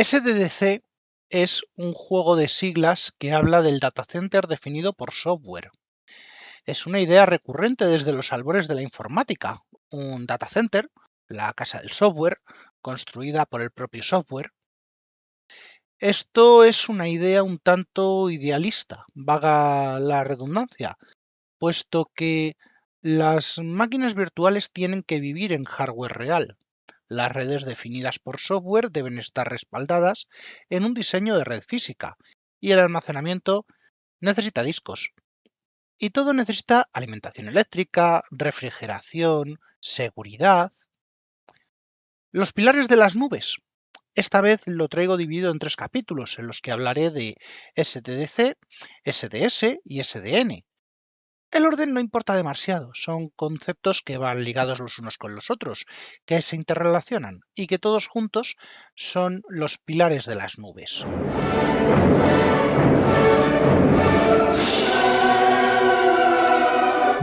SDDC es un juego de siglas que habla del data center definido por software. Es una idea recurrente desde los albores de la informática. Un data center, la casa del software, construida por el propio software. Esto es una idea un tanto idealista, vaga la redundancia, puesto que las máquinas virtuales tienen que vivir en hardware real. Las redes definidas por software deben estar respaldadas en un diseño de red física y el almacenamiento necesita discos. Y todo necesita alimentación eléctrica, refrigeración, seguridad. Los pilares de las nubes. Esta vez lo traigo dividido en 3 capítulos en los que hablaré de SDDC, SDS y SDN. El orden no importa demasiado, son conceptos que van ligados los unos con los otros, que se interrelacionan y que todos juntos son los pilares de las nubes.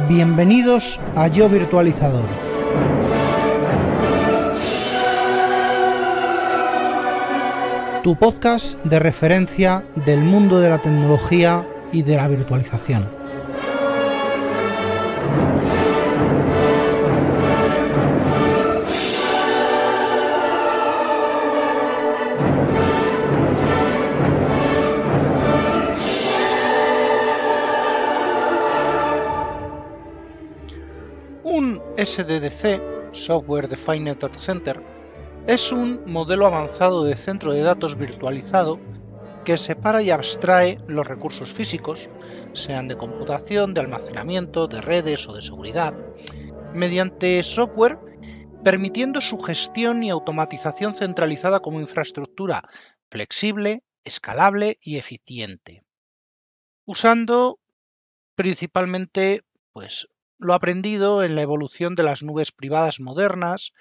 Bienvenidos a Yo Virtualizador. Tu podcast de referencia del mundo de la tecnología y de la virtualización. Un SDDC, Software Defined Data Center, es un modelo avanzado de centro de datos virtualizado que separa y abstrae los recursos físicos, sean de computación, de almacenamiento, de redes o de seguridad, mediante software, permitiendo su gestión y automatización centralizada como infraestructura flexible, escalable y eficiente, usando principalmente lo aprendido en la evolución de las nubes privadas modernas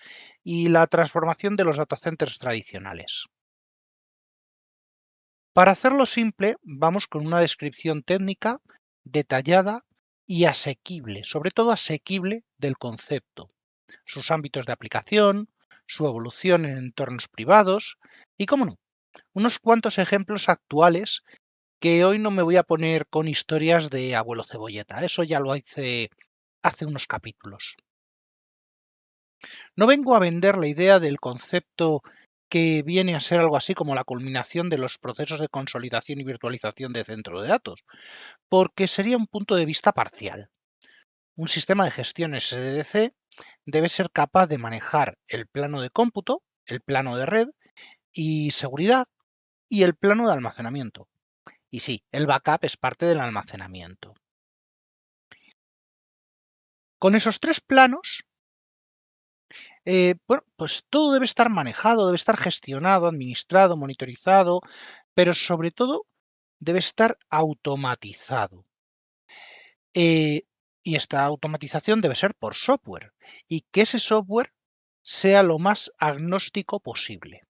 y la transformación de los data centers tradicionales. Para hacerlo simple, vamos con una descripción técnica, detallada y asequible, sobre todo asequible del concepto, sus ámbitos de aplicación, su evolución en entornos privados y, cómo no, unos cuantos ejemplos actuales que hoy no me voy a poner con historias de abuelo cebolleta, eso ya lo hice hace unos capítulos. No vengo a vender la idea del concepto que viene a ser algo así como la culminación de los procesos de consolidación y virtualización de centro de datos, porque sería un punto de vista parcial. Un sistema de gestión SDDC debe ser capaz de manejar el plano de cómputo, el plano de red y seguridad y el plano de almacenamiento. Y sí, el backup es parte del almacenamiento. Con esos 3 planos, pues todo debe estar manejado, debe estar gestionado, administrado, monitorizado, pero sobre todo debe estar automatizado. Y esta automatización debe ser por software y que ese software sea lo más agnóstico posible.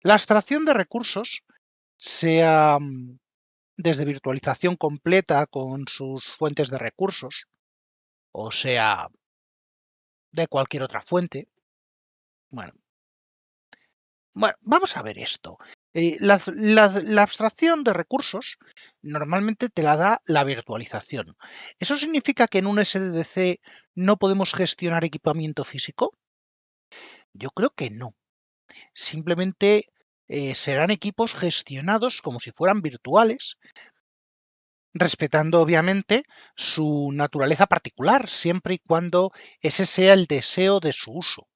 La abstracción de recursos, sea desde virtualización completa con sus fuentes de recursos, o sea, de cualquier otra fuente. Bueno, vamos a ver esto. La abstracción de recursos normalmente te la da la virtualización. ¿Eso significa que en un SDDC no podemos gestionar equipamiento físico? Yo creo que no. Simplemente serán equipos gestionados como si fueran virtuales, respetando obviamente su naturaleza particular, siempre y cuando ese sea el deseo de su uso.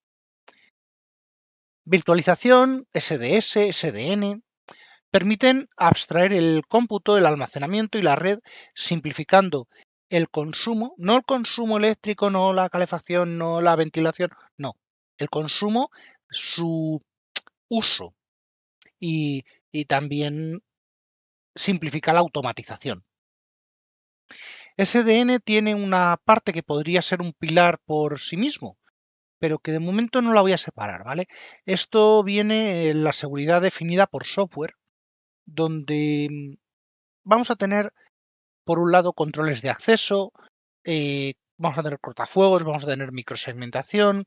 Virtualización, SDS, SDN, permiten abstraer el cómputo, el almacenamiento y la red, simplificando el consumo, no el consumo eléctrico, no la calefacción, no la ventilación, no, el consumo, su uso y también simplifica la automatización. SDN tiene una parte que podría ser un pilar por sí mismo, pero que de momento no la voy a separar, ¿vale? Esto viene en la seguridad definida por software, donde vamos a tener, por un lado, controles de acceso, vamos a tener cortafuegos, vamos a tener microsegmentación,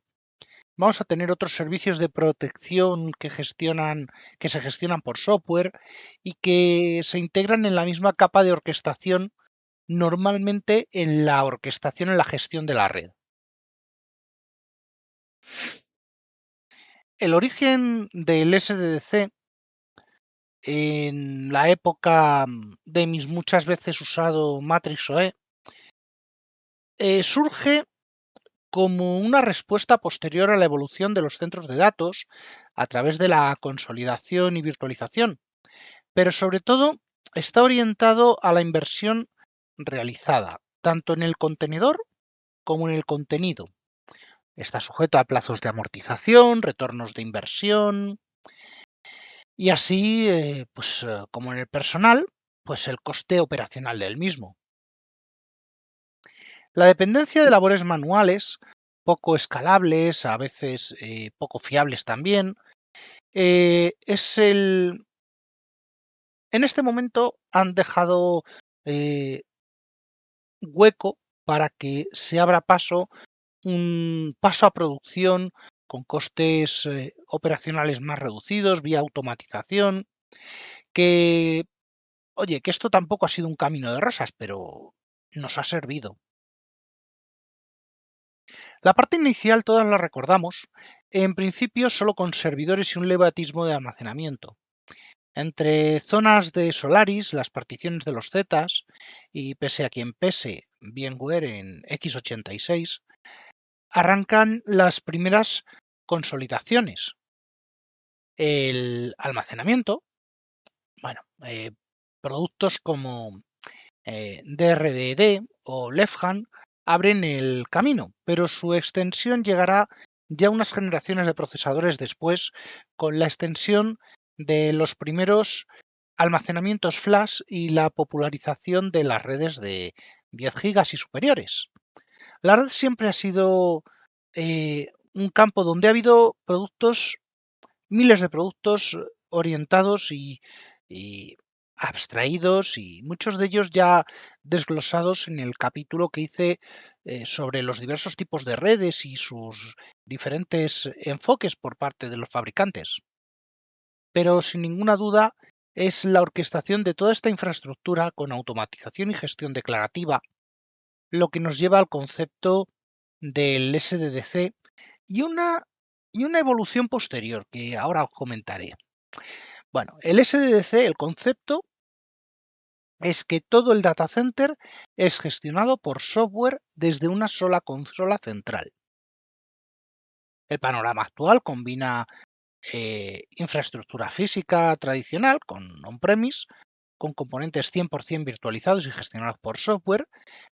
vamos a tener otros servicios de protección que se gestionan por software y que se integran en la misma capa de orquestación, normalmente en la orquestación en la gestión de la red. El origen del SDDC en la época de mis muchas veces usado Matrix OE surge como una respuesta posterior a la evolución de los centros de datos a través de la consolidación y virtualización, pero sobre todo está orientado a la inversión realizada, tanto en el contenedor como en el contenido. Está sujeto a plazos de amortización, retornos de inversión y así, como en el personal, pues el coste operacional del mismo. La dependencia de labores manuales, poco escalables, a veces poco fiables también, en este momento han dejado hueco para que se abra un paso a producción con costes operacionales más reducidos, vía automatización, que, oye, que esto tampoco ha sido un camino de rosas, pero nos ha servido. La parte inicial todas la recordamos, en principio solo con servidores y un leve atisbo de almacenamiento. Entre zonas de Solaris, las particiones de los Zetas, y pese a quien pese, VMware en x86, arrancan las primeras consolidaciones. El almacenamiento, bueno, productos como DRDD o Lefhan abren el camino, pero su extensión llegará ya unas generaciones de procesadores después, con la extensión de los primeros almacenamientos flash y la popularización de las redes de 10 gigas y superiores. La red siempre ha sido un campo donde ha habido miles de productos orientados y abstraídos, y muchos de ellos ya desglosados en el capítulo que hice sobre los diversos tipos de redes y sus diferentes enfoques por parte de los fabricantes. Pero sin ninguna duda es la orquestación de toda esta infraestructura con automatización y gestión declarativa lo que nos lleva al concepto del SDDC y una evolución posterior que ahora os comentaré. Bueno, el SDDC, el concepto es que todo el data center es gestionado por software desde una sola consola central. El panorama actual combina infraestructura física tradicional con on-premise, con componentes 100% virtualizados y gestionados por software,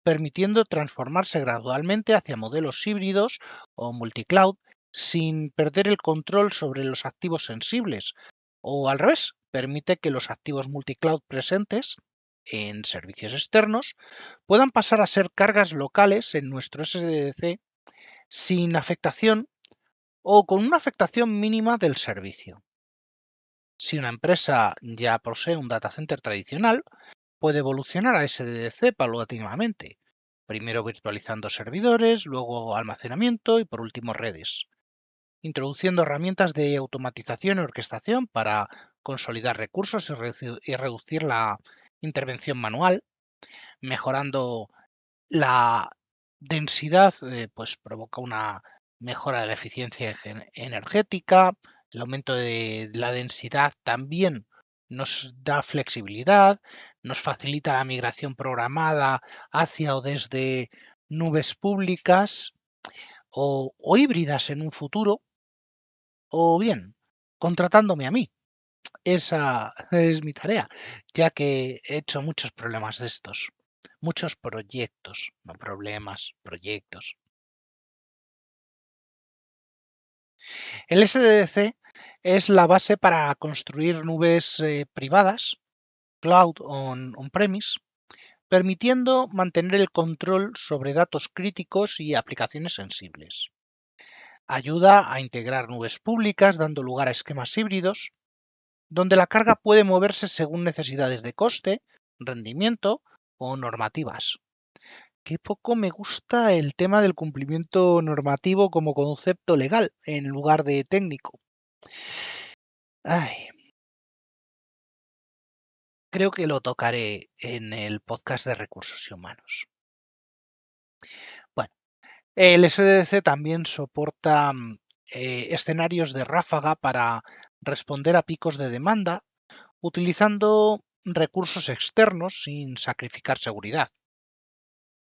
permitiendo transformarse gradualmente hacia modelos híbridos o multicloud sin perder el control sobre los activos sensibles, o al revés, permite que los activos multicloud presentes en servicios externos puedan pasar a ser cargas locales en nuestro SDDC sin afectación o con una afectación mínima del servicio. Si una empresa ya posee un data center tradicional, puede evolucionar a SDDC paulatinamente, primero virtualizando servidores, luego almacenamiento y por último redes, introduciendo herramientas de automatización y orquestación para consolidar recursos y reducir la intervención manual, mejorando la densidad, pues provoca una mejora de la eficiencia energética. El aumento de la densidad también nos da flexibilidad, nos facilita la migración programada hacia o desde nubes públicas o híbridas en un futuro, o bien contratándome a mí. Esa es mi tarea, ya que he hecho muchos problemas de estos, muchos proyectos, no problemas, proyectos. El SDDC es la base para construir nubes privadas, cloud on-premise, permitiendo mantener el control sobre datos críticos y aplicaciones sensibles. Ayuda a integrar nubes públicas dando lugar a esquemas híbridos, donde la carga puede moverse según necesidades de coste, rendimiento o normativas. qué poco me gusta el tema del cumplimiento normativo como concepto legal en lugar de técnico. Ay, creo que lo tocaré en el podcast de recursos humanos. Bueno, el SDDC también soporta escenarios de ráfaga para responder a picos de demanda utilizando recursos externos sin sacrificar seguridad.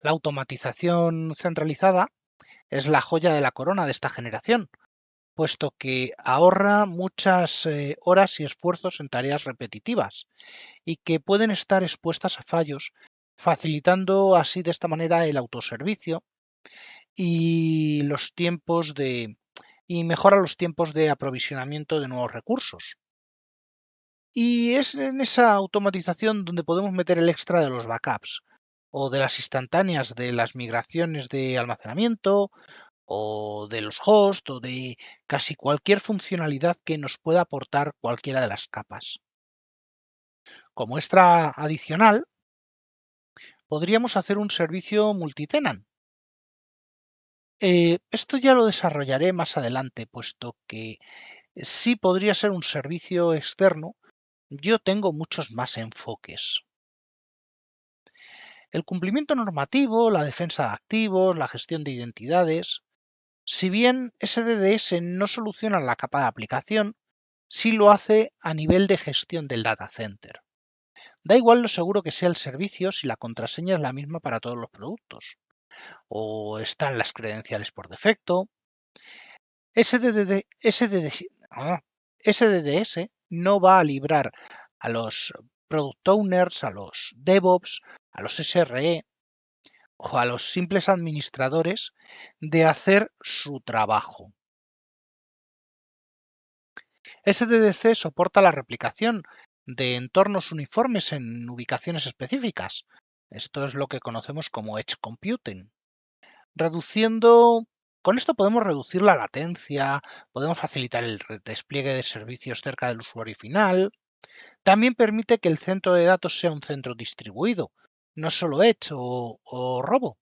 La automatización centralizada es la joya de la corona de esta generación, puesto que ahorra muchas horas y esfuerzos en tareas repetitivas y que pueden estar expuestas a fallos, facilitando así de esta manera el autoservicio y mejora los tiempos de aprovisionamiento de nuevos recursos. Y es en esa automatización donde podemos meter el extra de los backups o de las instantáneas de las migraciones de almacenamiento o de los hosts o de casi cualquier funcionalidad que nos pueda aportar cualquiera de las capas. Como extra adicional, podríamos hacer un servicio multitenant. Esto ya lo desarrollaré más adelante, puesto que sí podría ser un servicio externo. Yo tengo muchos más enfoques. El cumplimiento normativo, la defensa de activos, la gestión de identidades. Si bien SDDS no soluciona la capa de aplicación, sí lo hace a nivel de gestión del data center. Da igual lo seguro que sea el servicio si la contraseña es la misma para todos los productos, o están las credenciales por defecto. SDDS no va a librar a los product owners, a los DevOps, a los SRE o a los simples administradores de hacer su trabajo. SDDC soporta la replicación de entornos uniformes en ubicaciones específicas. Esto es lo que conocemos como Edge Computing. Con esto podemos reducir la latencia, podemos facilitar el despliegue de servicios cerca del usuario final. También permite que el centro de datos sea un centro distribuido, no solo Edge o Robo,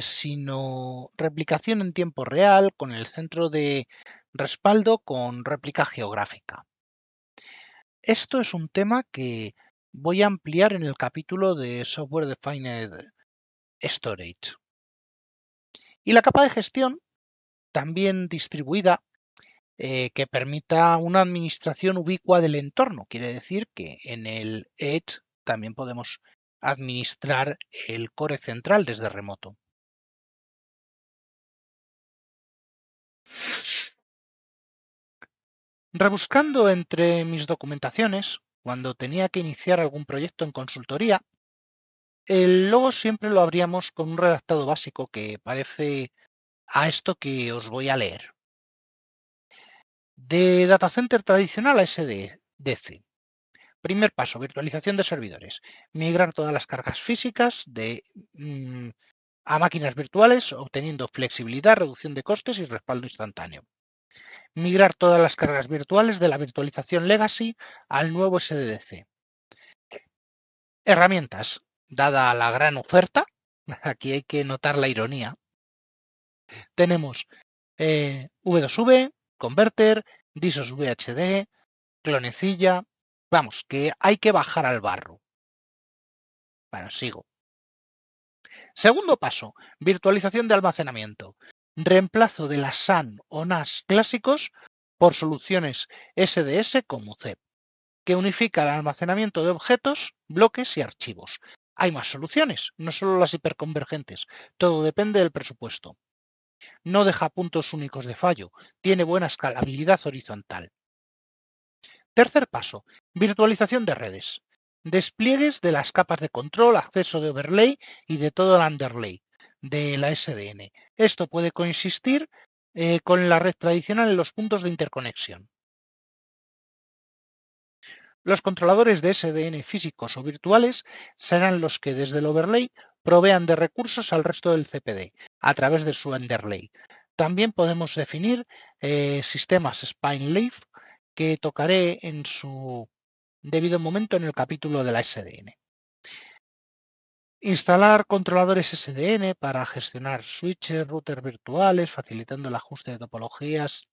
sino replicación en tiempo real con el centro de respaldo con réplica geográfica. Esto es un tema que voy a ampliar en el capítulo de Software Defined Storage. Y la capa de gestión, también distribuida, que permita una administración ubicua del entorno. Quiere decir que en el Edge también podemos administrar el core central desde remoto. Rebuscando entre mis documentaciones, cuando tenía que iniciar algún proyecto en consultoría, el logo siempre lo abríamos con un redactado básico que parece a esto que os voy a leer. De data center tradicional a SDDC. Primer paso, virtualización de servidores. Migrar todas las cargas físicas a máquinas virtuales, obteniendo flexibilidad, reducción de costes y respaldo instantáneo. Migrar todas las cargas virtuales de la virtualización legacy al nuevo SDDC. Herramientas. Dada la gran oferta, aquí hay que notar la ironía, tenemos V2V, Converter, Disos VHD, Clonecilla. Vamos, que hay que bajar al barro. Bueno, sigo. Segundo paso, virtualización de almacenamiento. Reemplazo de las SAN o NAS clásicos por soluciones SDS como CEP, que unifica el almacenamiento de objetos, bloques y archivos. Hay más soluciones, no solo las hiperconvergentes. Todo depende del presupuesto. No deja puntos únicos de fallo. Tiene buena escalabilidad horizontal. Tercer paso, virtualización de redes. Despliegues de las capas de control, acceso de overlay y de todo el underlay de la SDN. Esto puede coexistir con la red tradicional en los puntos de interconexión. Los controladores de SDN físicos o virtuales serán los que desde el overlay provean de recursos al resto del CPD a través de su underlay. También podemos definir sistemas spine-leaf que tocaré en su debido momento en el capítulo de la SDN. Instalar controladores SDN para gestionar switches, routers virtuales, facilitando el ajuste de topologías.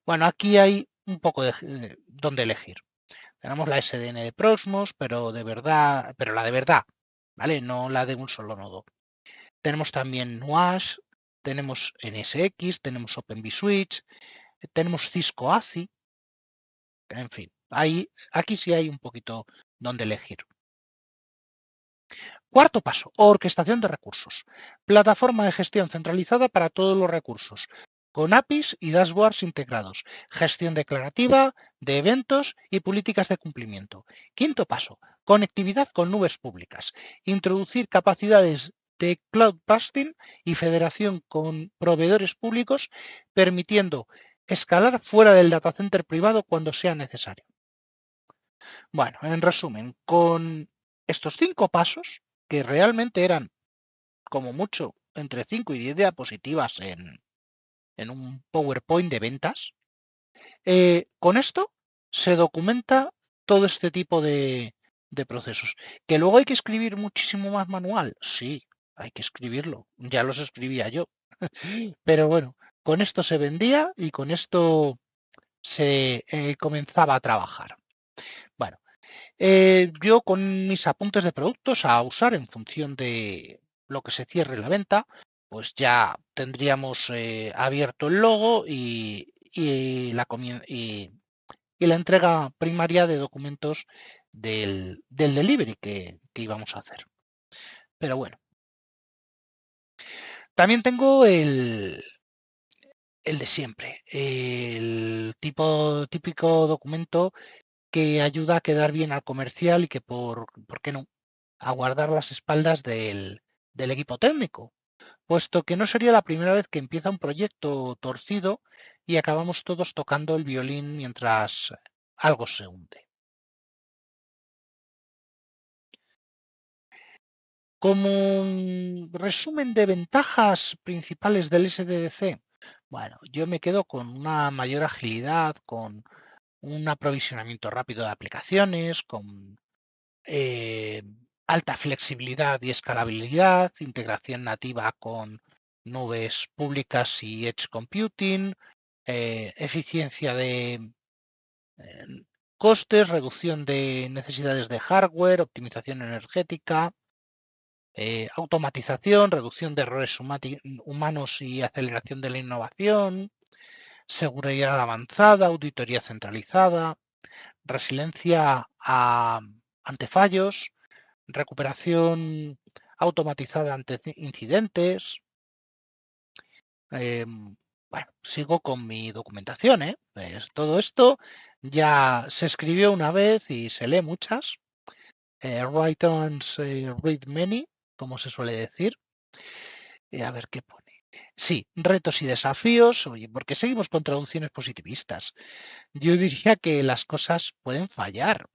Bueno, aquí hay un poco de donde elegir. Tenemos la SDN de Proxmox, pero la de verdad, ¿vale? No la de un solo nodo. Tenemos también NUAS, tenemos NSX, tenemos Open vSwitch, tenemos Cisco ACI, en fin, aquí sí hay un poquito donde elegir. Cuarto paso, orquestación de recursos. Plataforma de gestión centralizada para todos los recursos, con APIs y dashboards integrados, gestión declarativa de eventos y políticas de cumplimiento. Quinto paso, conectividad con nubes públicas. Introducir capacidades de cloud busting y federación con proveedores públicos, permitiendo escalar fuera del data center privado cuando sea necesario. Bueno, en resumen, con estos 5 pasos, que realmente eran como mucho entre 5 y 10 diapositivas en un PowerPoint de ventas, con esto se documenta todo este tipo de procesos. ¿Que luego hay que escribir muchísimo más manual? Sí, hay que escribirlo. Ya los escribía yo. Pero bueno, con esto se vendía y con esto se comenzaba a trabajar. Bueno, yo con mis apuntes de productos a usar en función de lo que se cierre la venta, pues ya tendríamos abierto el logo y la entrega primaria de documentos del delivery que íbamos a hacer. Pero bueno, también tengo el de siempre, el típico documento que ayuda a quedar bien al comercial y que, ¿por qué no?, a guardar las espaldas del equipo técnico, puesto que no sería la primera vez que empieza un proyecto torcido y acabamos todos tocando el violín mientras algo se hunde. Como un resumen de ventajas principales del SDDC, bueno, yo me quedo con una mayor agilidad, con un aprovisionamiento rápido de aplicaciones, con alta flexibilidad y escalabilidad, integración nativa con nubes públicas y edge computing, eficiencia de costes, reducción de necesidades de hardware, optimización energética, automatización, reducción de errores humanos y aceleración de la innovación, seguridad avanzada, auditoría centralizada, resiliencia ante fallos, recuperación automatizada ante incidentes. Bueno, sigo con mi documentación, ¿eh? Pues todo esto ya se escribió una vez y se lee muchas. Write once, read many, como se suele decir. A ver qué pone. Sí, retos y desafíos, oye, porque seguimos con traducciones positivistas. Yo diría que las cosas pueden fallar.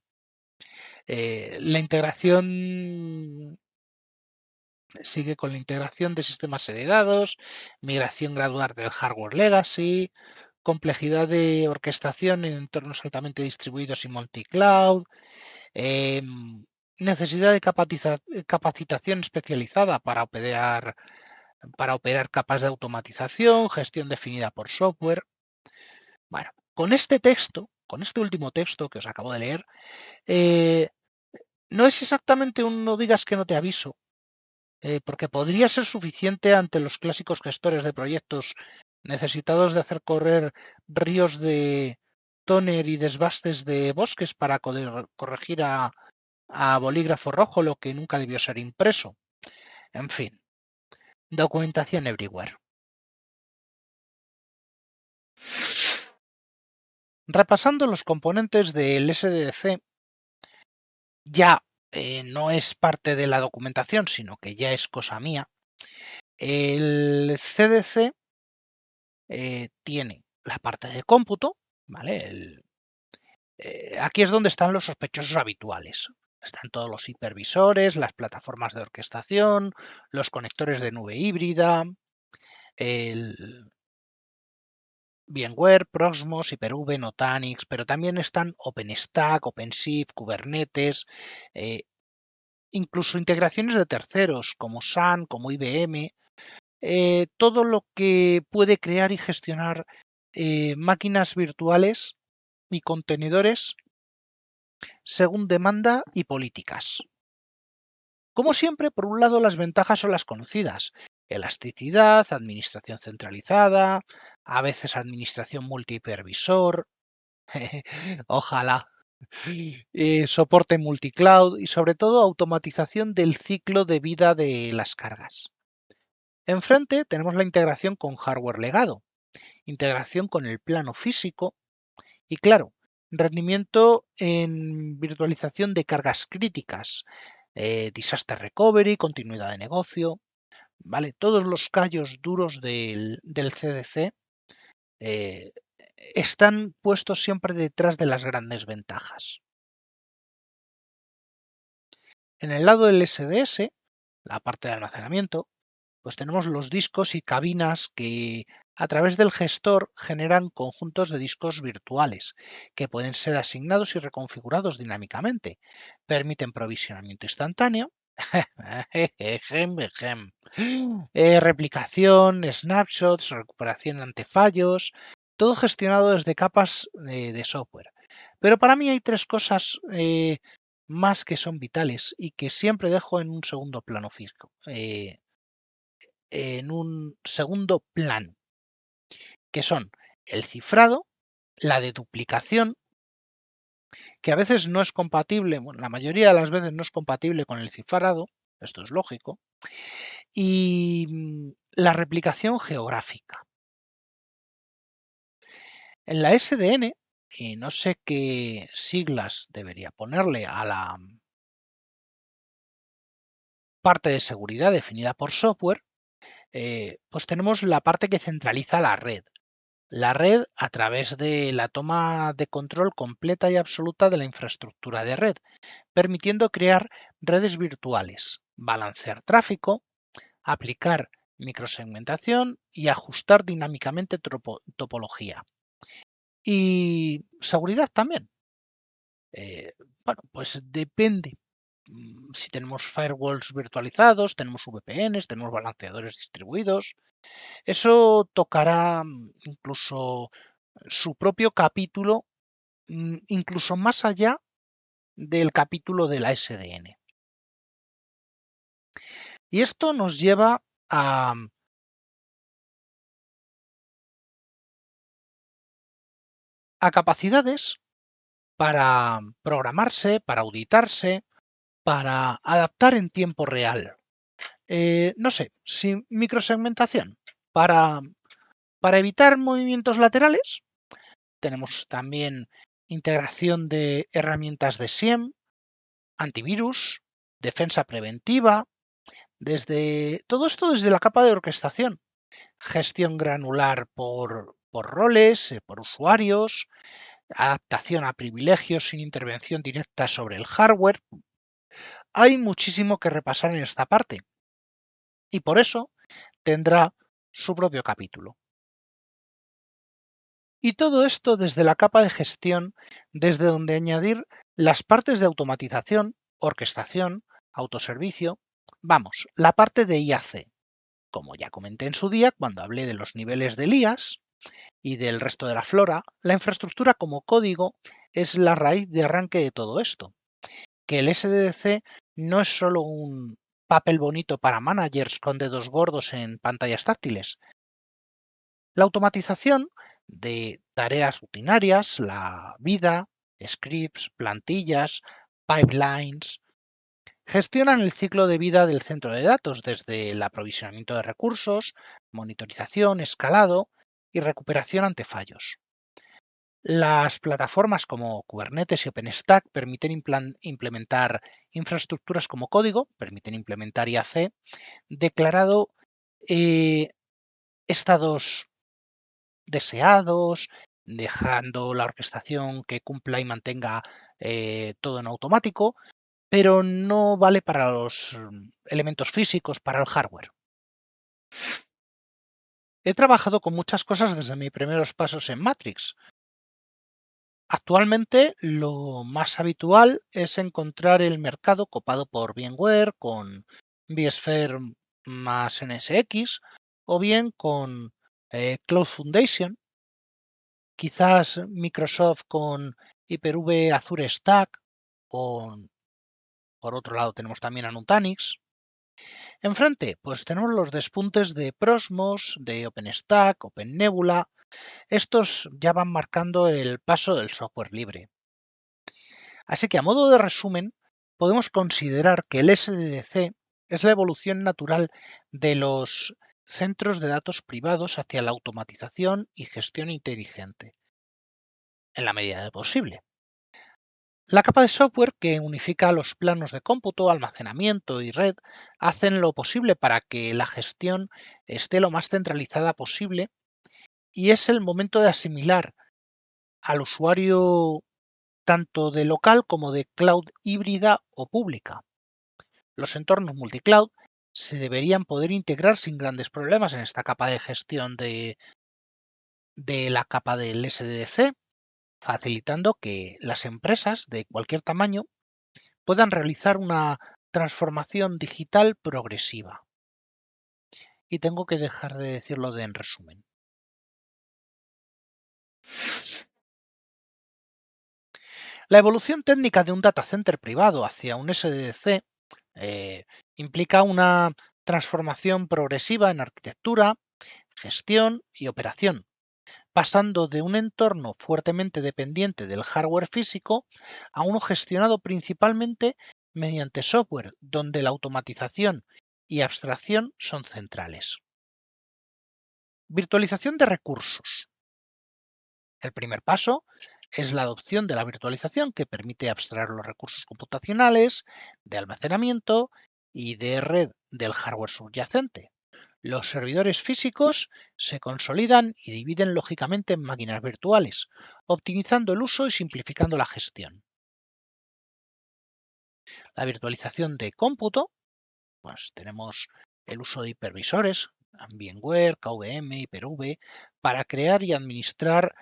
La integración sigue con la integración de sistemas heredados, migración gradual del hardware legacy, complejidad de orquestación en entornos altamente distribuidos y multicloud, necesidad de capacitación especializada para operar capas de automatización, gestión definida por software. Bueno, con este texto, con este último texto que os acabo de leer, no es exactamente un no digas que no te aviso, porque podría ser suficiente ante los clásicos gestores de proyectos necesitados de hacer correr ríos de tóner y desbastes de bosques para corregir a bolígrafo rojo lo que nunca debió ser impreso. En fin, documentación everywhere. Repasando los componentes del SDDC, ya no es parte de la documentación, sino que ya es cosa mía. El CDC tiene la parte de cómputo, ¿vale? Aquí es donde están los sospechosos habituales. Están todos los hipervisores, las plataformas de orquestación, los conectores de nube híbrida, el VMware, Proxmox, Hyper-V, Nutanix, pero también están OpenStack, OpenShift, Kubernetes incluso integraciones de terceros como Sun, como IBM, todo lo que puede crear y gestionar máquinas virtuales y contenedores según demanda y políticas. Como siempre, por un lado, las ventajas son las conocidas: elasticidad, administración centralizada, a veces administración multihipervisor, ojalá, soporte multicloud y sobre todo automatización del ciclo de vida de las cargas. Enfrente tenemos la integración con hardware legado, integración con el plano físico y, claro, rendimiento en virtualización de cargas críticas, disaster recovery, continuidad de negocio, ¿vale? Todos los callos duros del CDC están puestos siempre detrás de las grandes ventajas. En el lado del SDS, la parte de almacenamiento, pues tenemos los discos y cabinas que a través del gestor generan conjuntos de discos virtuales que pueden ser asignados y reconfigurados dinámicamente. Permiten provisionamiento instantáneo, replicación, snapshots, recuperación ante fallos, todo gestionado desde capas de software. Pero para mí hay tres cosas más que son vitales y que siempre dejo en un segundo plano físico. En un segundo plano, que son el cifrado, la deduplicación, que a veces no es compatible, bueno, la mayoría de las veces no es compatible con el cifrado, esto es lógico, y la replicación geográfica. En la SDN, y no sé qué siglas debería ponerle a la parte de seguridad definida por software, pues tenemos la parte que centraliza la red. La red a través de la toma de control completa y absoluta de la infraestructura de red, permitiendo crear redes virtuales, balancear tráfico, aplicar microsegmentación y ajustar dinámicamente topología. Y seguridad también. Bueno, pues depende. Si tenemos firewalls virtualizados, tenemos VPNs, tenemos balanceadores distribuidos. Eso tocará incluso su propio capítulo, incluso más allá del capítulo de la SDN. Y esto nos lleva a capacidades para programarse, para auditarse, para adaptar en tiempo real. No sé, sin microsegmentación. Para evitar movimientos laterales, tenemos también integración de herramientas de SIEM, antivirus, defensa preventiva, todo esto desde la capa de orquestación, gestión granular por roles, por usuarios, adaptación a privilegios sin intervención directa sobre el hardware. Hay muchísimo que repasar en esta parte y por eso tendrá su propio capítulo. Y todo esto desde la capa de gestión, desde donde añadir las partes de automatización, orquestación, autoservicio, vamos, la parte de IAC. Como ya comenté en su día cuando hablé de los niveles del IaaS y del resto de la flora, la infraestructura como código es la raíz de arranque de todo esto. Que el SDDC no es solo un papel bonito para managers con dedos gordos en pantallas táctiles. La automatización de tareas rutinarias, la vida, scripts, plantillas, pipelines, gestionan el ciclo de vida del centro de datos desde el aprovisionamiento de recursos, monitorización, escalado y recuperación ante fallos. Las plataformas como Kubernetes y OpenStack permiten implementar infraestructuras como código, permiten implementar IAC declarado estados deseados, dejando la orquestación que cumpla y mantenga todo en automático, pero no vale para los elementos físicos, para el hardware. He trabajado con muchas cosas desde mis primeros pasos en Matrix. Actualmente lo más habitual es encontrar el mercado copado por VMware con vSphere más NSX o bien con Cloud Foundation, quizás Microsoft con Hyper-V Azure Stack o por otro lado tenemos también a Nutanix. Enfrente pues tenemos los despuntes de Prosmos, de OpenStack, OpenNebula. Estos ya van marcando el paso del software libre. Así que a modo de resumen, podemos considerar que el SDDC es la evolución natural de los centros de datos privados hacia la automatización y gestión inteligente, en la medida de posible. La capa de software que unifica los planos de cómputo, almacenamiento y red hacen lo posible para que la gestión esté lo más centralizada posible y es el momento de asimilar al usuario tanto de local como de cloud híbrida o pública. Los entornos multicloud se deberían poder integrar sin grandes problemas en esta capa de gestión de la capa del SDDC, facilitando que las empresas de cualquier tamaño puedan realizar una transformación digital progresiva. Y tengo que dejar de decirlo en resumen. La evolución técnica de un data center privado hacia un SDDC implica una transformación progresiva en arquitectura, gestión y operación, pasando de un entorno fuertemente dependiente del hardware físico a uno gestionado principalmente mediante software, donde la automatización y abstracción son centrales. Virtualización de recursos. El primer paso es la adopción de la virtualización, que permite abstraer los recursos computacionales, de almacenamiento y de red del hardware subyacente. Los servidores físicos se consolidan y dividen lógicamente en máquinas virtuales, optimizando el uso y simplificando la gestión. La virtualización de cómputo, pues tenemos el uso de hipervisores, VMware, KVM, Hyper-V, para crear y administrar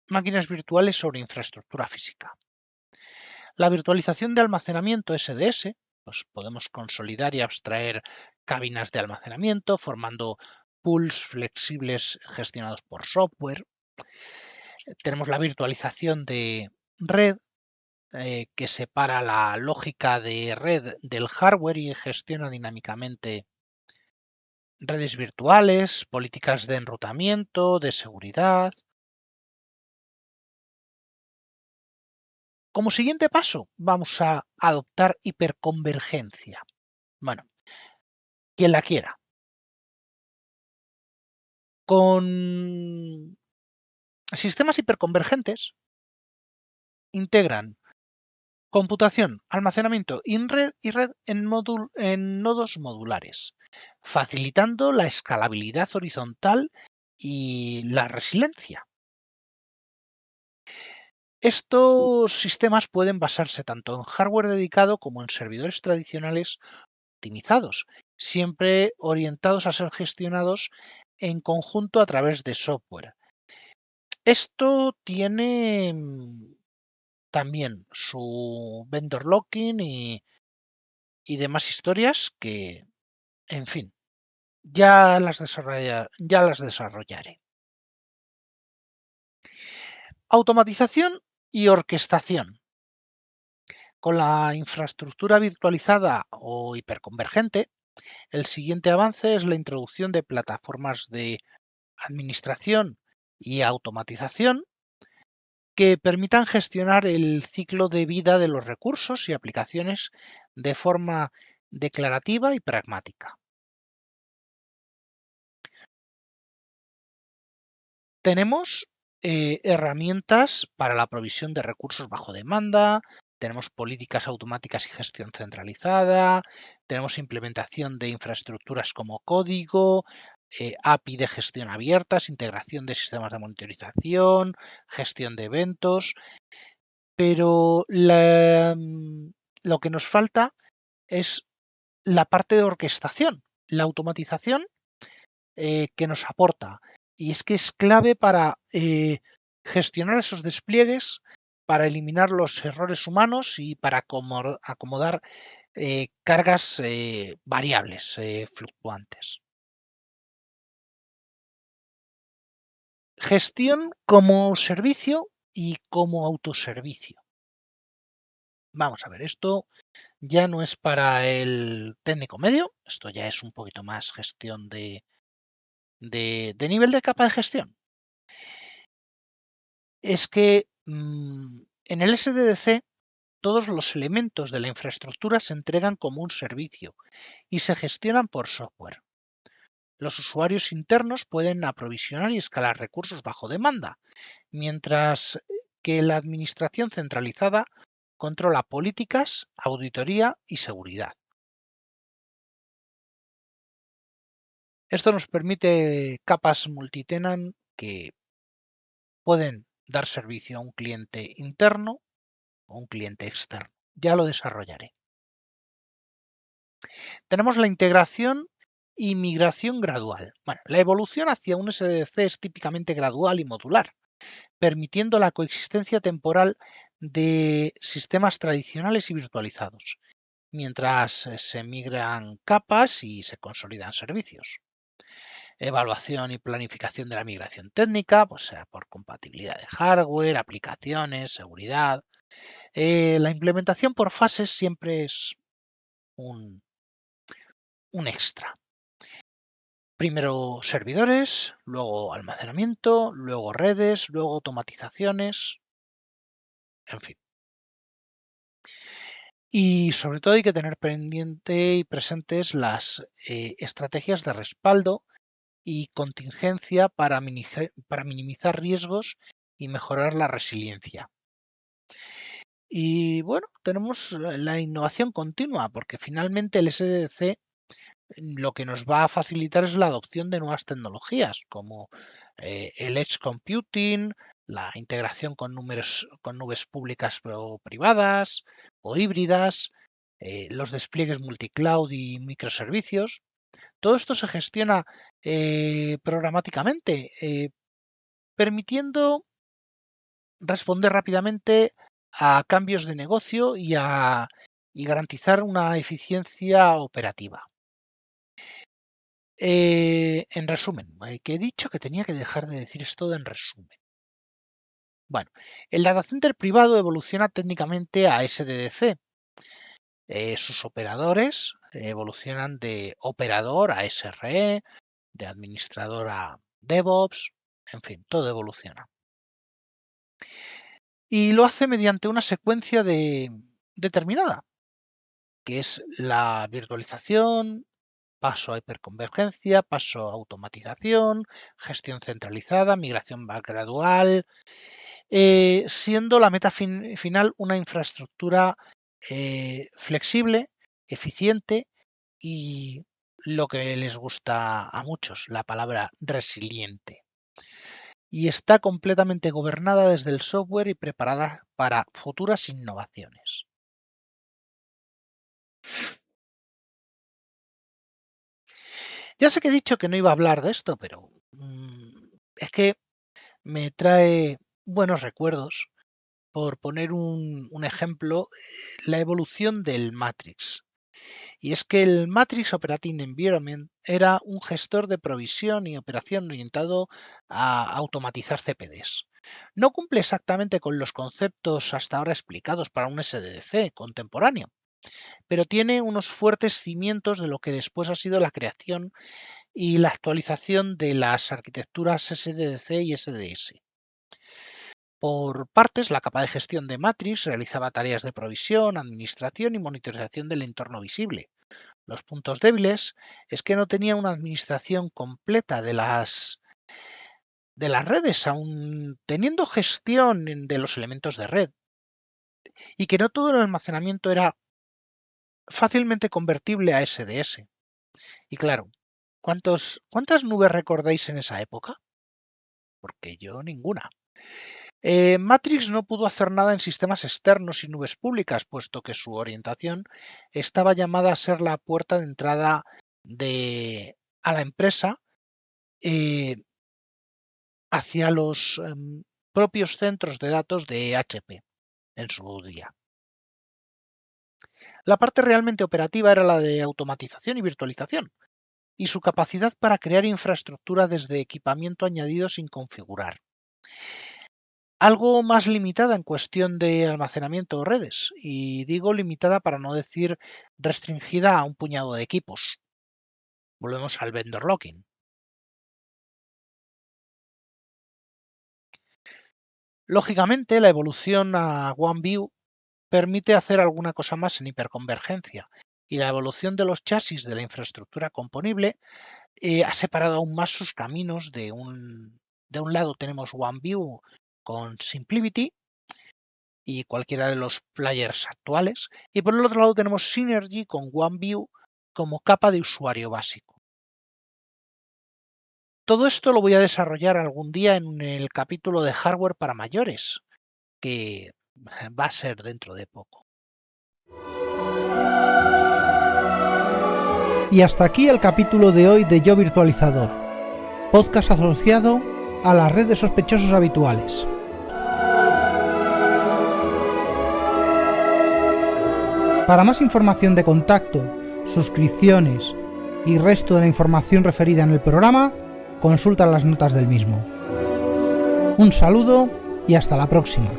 máquinas virtuales sobre infraestructura física. La virtualización de almacenamiento SDS, pues podemos consolidar y abstraer cabinas de almacenamiento formando pools flexibles gestionados por software. Tenemos la virtualización de red, que separa la lógica de red del hardware y gestiona dinámicamente redes virtuales, políticas de enrutamiento, de seguridad. Como siguiente paso, vamos a adoptar hiperconvergencia. Bueno, quien la quiera. Con sistemas hiperconvergentes integran computación, almacenamiento y red en nodos modulares, facilitando la escalabilidad horizontal y la resiliencia. Estos sistemas pueden basarse tanto en hardware dedicado como en servidores tradicionales optimizados, siempre orientados a ser gestionados en conjunto a través de software. Esto tiene también su vendor locking y demás historias que, en fin, ya las desarrollaré. Automatización y orquestación. Con la infraestructura virtualizada o hiperconvergente, el siguiente avance es la introducción de plataformas de administración y automatización que permitan gestionar el ciclo de vida de los recursos y aplicaciones de forma declarativa y pragmática. Tenemos herramientas para la provisión de recursos bajo demanda, tenemos políticas automáticas y gestión centralizada, tenemos implementación de infraestructuras como código, API de gestión abiertas, integración de sistemas de monitorización, gestión de eventos, pero lo que nos falta es la parte de orquestación, la automatización que nos aporta. Y es que es clave para gestionar esos despliegues para eliminar los errores humanos y para acomodar cargas variables, fluctuantes. Gestión como servicio y como autoservicio. Vamos a ver, esto ya no es para el técnico medio, esto ya es un poquito más gestión de nivel de capa de gestión. Es que en el SDDC todos los elementos de la infraestructura se entregan como un servicio y se gestionan por software. Los usuarios internos pueden aprovisionar y escalar recursos bajo demanda, mientras que la administración centralizada controla políticas, auditoría y seguridad. Esto nos permite capas multitenant que pueden dar servicio a un cliente interno o un cliente externo. Ya lo desarrollaré. Tenemos la integración y migración gradual. Bueno, la evolución hacia un SDDC es típicamente gradual y modular, permitiendo la coexistencia temporal de sistemas tradicionales y virtualizados, mientras se migran capas y se consolidan servicios. Evaluación y planificación de la migración técnica, pues sea por compatibilidad de hardware, aplicaciones, seguridad. La implementación por fases siempre es un extra. Primero servidores, luego almacenamiento, luego redes, luego automatizaciones, en fin. Y sobre todo hay que tener pendiente y presentes las estrategias de respaldo y contingencia para minimizar riesgos y mejorar la resiliencia. Y bueno, tenemos la innovación continua, porque finalmente el SDDC lo que nos va a facilitar es la adopción de nuevas tecnologías, como el Edge Computing, la integración con nubes públicas o privadas o híbridas, los despliegues multicloud y microservicios. Todo esto se gestiona programáticamente, permitiendo responder rápidamente a cambios de negocio y garantizar una eficiencia operativa. En resumen, que he dicho que tenía que dejar de decir esto en resumen. Bueno, el data center privado evoluciona técnicamente a SDDC. Sus operadores evolucionan de operador a SRE, de administrador a DevOps, en fin, todo evoluciona. Y lo hace mediante una secuencia determinada, que es la virtualización, paso a hiperconvergencia, paso a automatización, gestión centralizada, migración gradual, siendo la meta final una infraestructura flexible, eficiente y lo que les gusta a muchos, la palabra resiliente. Y está completamente gobernada desde el software y preparada para futuras innovaciones. Ya sé que he dicho que no iba a hablar de esto, pero es que me trae buenos recuerdos. Por poner un ejemplo, la evolución del Matrix. Y es que el Matrix Operating Environment era un gestor de provisión y operación orientado a automatizar CPDs. No cumple exactamente con los conceptos hasta ahora explicados para un SDDC contemporáneo, pero tiene unos fuertes cimientos de lo que después ha sido la creación y la actualización de las arquitecturas SDDC y SDS. Por partes, la capa de gestión de Matrix realizaba tareas de provisión, administración y monitorización del entorno visible. Los puntos débiles es que no tenía una administración completa de las redes, aun teniendo gestión de los elementos de red, y que no todo el almacenamiento era fácilmente convertible a SDS. Y claro, ¿cuántas nubes recordáis en esa época? Porque yo ninguna. Matrix no pudo hacer nada en sistemas externos y nubes públicas, puesto que su orientación estaba llamada a ser la puerta de entrada a la empresa hacia los propios centros de datos de HP en su día. La parte realmente operativa era la de automatización y virtualización, y su capacidad para crear infraestructura desde equipamiento añadido sin configurar. Algo más limitada en cuestión de almacenamiento o redes, y digo limitada para no decir restringida a un puñado de equipos. Volvemos al vendor locking. Lógicamente, la evolución a OneView permite hacer alguna cosa más en hiperconvergencia, y la evolución de los chasis de la infraestructura componible ha separado aún más sus caminos. De un lado tenemos OneView con SimpliVity y cualquiera de los players actuales, y por el otro lado tenemos Synergy con OneView como capa de usuario básico. Todo esto lo voy a desarrollar algún día en el capítulo de hardware para mayores, que va a ser dentro de poco. Y hasta aquí el capítulo de hoy de Yo Virtualizador, podcast asociado a la red de sospechosos habituales. Para más información de contacto, suscripciones y resto de la información referida en el programa, consulta las notas del mismo. Un saludo y hasta la próxima.